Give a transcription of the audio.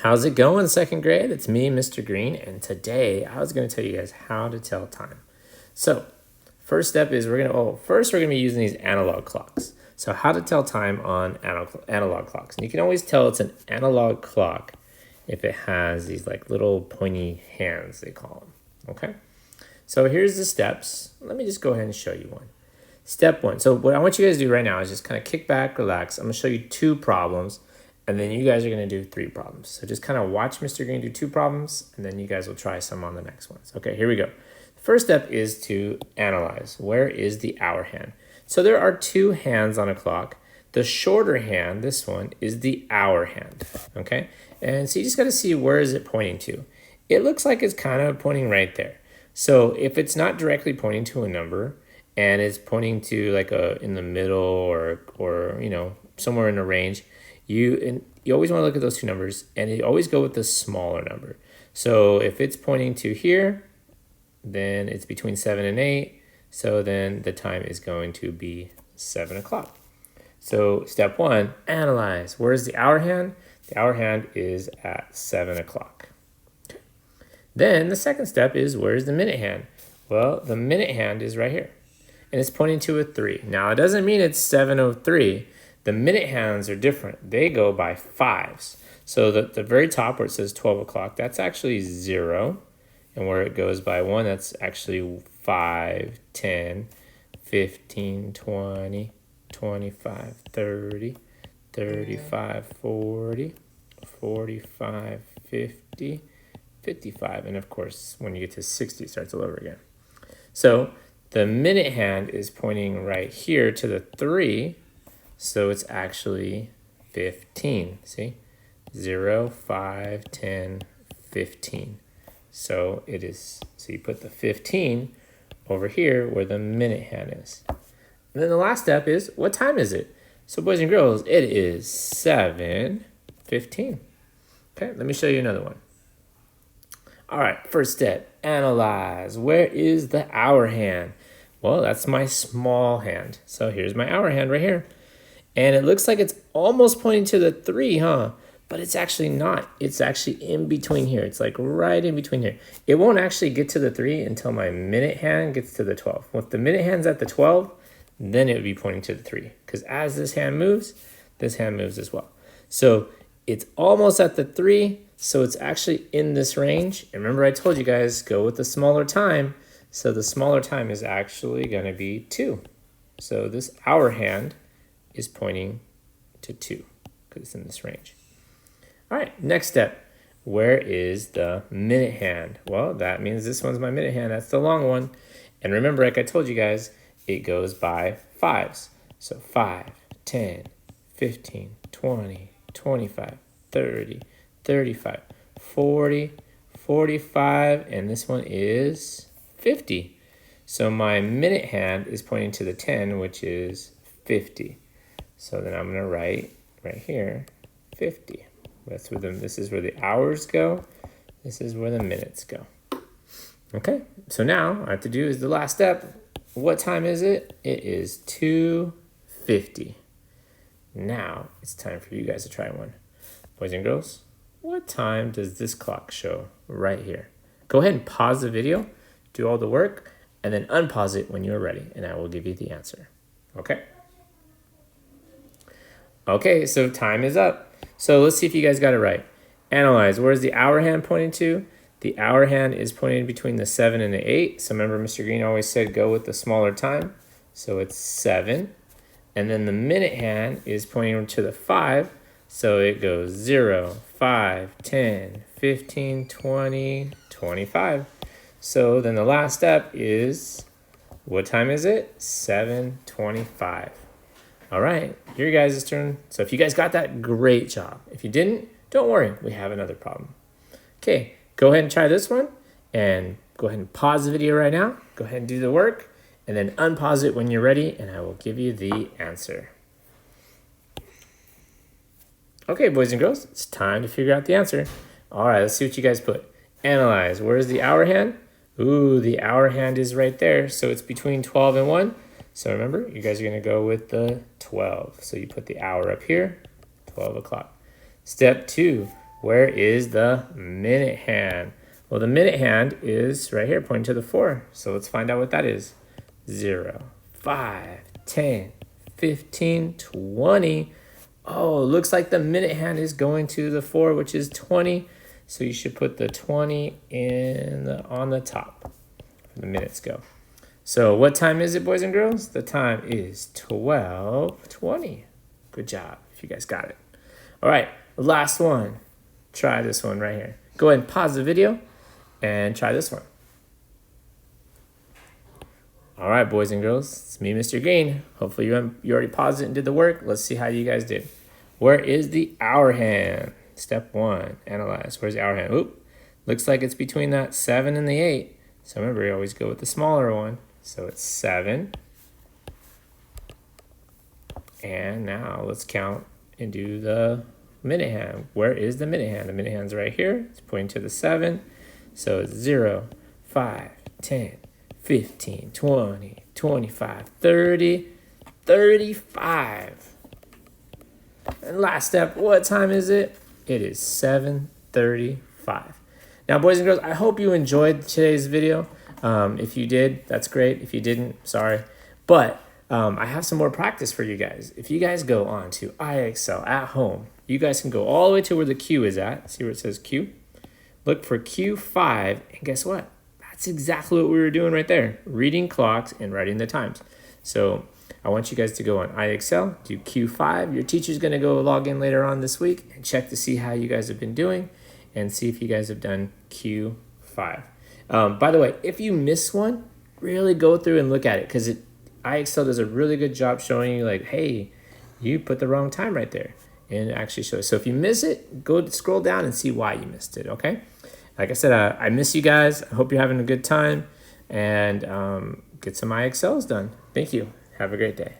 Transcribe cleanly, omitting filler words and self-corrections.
How's it going, second grade? It's me, Mr. Green, and today I was going to tell you guys how to tell time. So, first step is we're going to be using these analog clocks. So, how to tell time on analog clocks. And you can always tell it's an analog clock if it has these like little pointy hands, they call them. Okay? So, here's the steps. Let me just go ahead and show you one. Step one. So, what I want you guys to do right now is just kind of kick back, relax. I'm going to show you 2 problems. And then you guys are going to do 3 problems. So just kind of watch Mr. Green do 2 problems, and then you guys will try some on the next ones. Okay, here we go. First step is to analyze. Where is the hour hand? So there are 2 hands on a clock. The shorter hand, this one, is the hour hand. Okay, and so you just got to see where is it pointing to. It looks like it's kind of pointing right there. So if it's not directly pointing to a number, and it's pointing to like in the middle or you know somewhere in a range, you always want to look at those 2 numbers, and you always go with the smaller number. So if it's pointing to here, then it's between 7 and 8. So then the time is going to be 7 o'clock. So step 1, analyze. Where's the hour hand? The hour hand is at 7 o'clock. Okay. Then the second step is where's the minute hand? Well, the minute hand is right here, and it's pointing to a 3. Now it doesn't mean it's 7:03. The minute hands are different. They go by 5s. So the very top where it says 12 o'clock, that's actually 0. And where it goes by 1, that's actually 5, 10, 15, 20, 25, 30, 35, 40, 45, 50, 55. And of course, when you get to 60, it starts all over again. So the minute hand is pointing right here to the 3. So it's actually 15, see? 0, 5, 10, 15. So it is, so you put the 15 over here where the minute hand is. And then the last step is, what time is it? So boys and girls, it is 7:15. Okay, let me show you another one. All right, first step, analyze. Where is the hour hand? Well, that's my small hand. So here's my hour hand right here. And it looks like it's almost pointing to the 3, huh? But it's actually not. It's actually in between here. It's like right in between here. It won't actually get to the 3 until my minute hand gets to the 12. If the minute hand's at the 12, then it would be pointing to the 3. Because as this hand moves as well. So it's almost at the 3, so it's actually in this range. And remember I told you guys, go with the smaller time. So the smaller time is actually going to be 2. So this hour hand is pointing to 2 because it's in this range. All right, next step. Where is the minute hand? Well, that means this one's my minute hand. That's the long one. And remember, like I told you guys, it goes by 5s. So 5, 10, 15, 20, 25, 30, 35, 40, 45, and this one is 50. So my minute hand is pointing to the 10, which is 50. So then I'm going to write right here 50. That's where this is where the hours go. This is where the minutes go. Okay, so now all I have to do is the last step. What time is it? It is 2:50. Now it's time for you guys to try one. Boys and girls, what time does this clock show right here? Go ahead and pause the video, do all the work, and then unpause it when you're ready, and I will give you the answer. Okay? Okay, so time is up. So let's see if you guys got it right. Analyze. Where's the hour hand pointing to? The hour hand is pointing between the 7 and the 8. So remember, Mr. Green always said go with the smaller time. So it's 7. And then the minute hand is pointing to the 5. So it goes 0, 5, 10, 15, 20, 25. So then the last step is, what time is it? 7:25. All right, your guys' turn. So if you guys got that, great job. If you didn't, don't worry, we have another problem. Okay, go ahead and try this one, and go ahead and pause the video right now. Go ahead and do the work, and then unpause it when you're ready, and I will give you the answer. Okay, boys and girls, it's time to figure out the answer. All right, let's see what you guys put. Analyze. Where's the hour hand? Ooh, the hour hand is right there, so it's between 12 and 1. So remember, you guys are going to go with the 12. So you put the hour up here, 12 o'clock. Step 2, where is the minute hand? Well, the minute hand is right here pointing to the 4. So let's find out what that is. 0, 5, 10, 15, 20. Oh, looks like the minute hand is going to the 4, which is 20. So you should put the 20 on the top where the minutes go. So what time is it, boys and girls? The time is 12:20. Good job if you guys got it. All right, last one. Try this one right here. Go ahead and pause the video and try this one. All right, boys and girls, it's me, Mr. Green. Hopefully you already paused it and did the work. Let's see how you guys did. Where is the hour hand? Step 1, analyze. Where's the hour hand? Oop, looks like it's between that 7 and the 8. So remember, you always go with the smaller one. So it's 7. And now let's count and do the minute hand. Where is the minute hand? The minute hand's right here. It's pointing to the 7. So it's 0, 5, 10, 15, 20, 25, 30, 35. And last step, what time is it? It is 7:35. Now, boys and girls, I hope you enjoyed today's video. If you did, that's great. If you didn't, sorry. But I have some more practice for you guys. If you guys go on to IXL at home, you guys can go all the way to where the Q is at. See where it says Q? Look for Q5, and guess what? That's exactly what we were doing right there. Reading clocks and writing the times. So I want you guys to go on IXL, do Q5. Your teacher's going to go log in later on this week and check to see how you guys have been doing and see if you guys have done Q5. By the way, if you miss one, really go through and look at it because IXL does a really good job showing you like, hey, you put the wrong time right there. And it actually shows. So if you miss it, go scroll down and see why you missed it, okay? Like I said, I miss you guys. I hope you're having a good time and get some IXLs done. Thank you. Have a great day.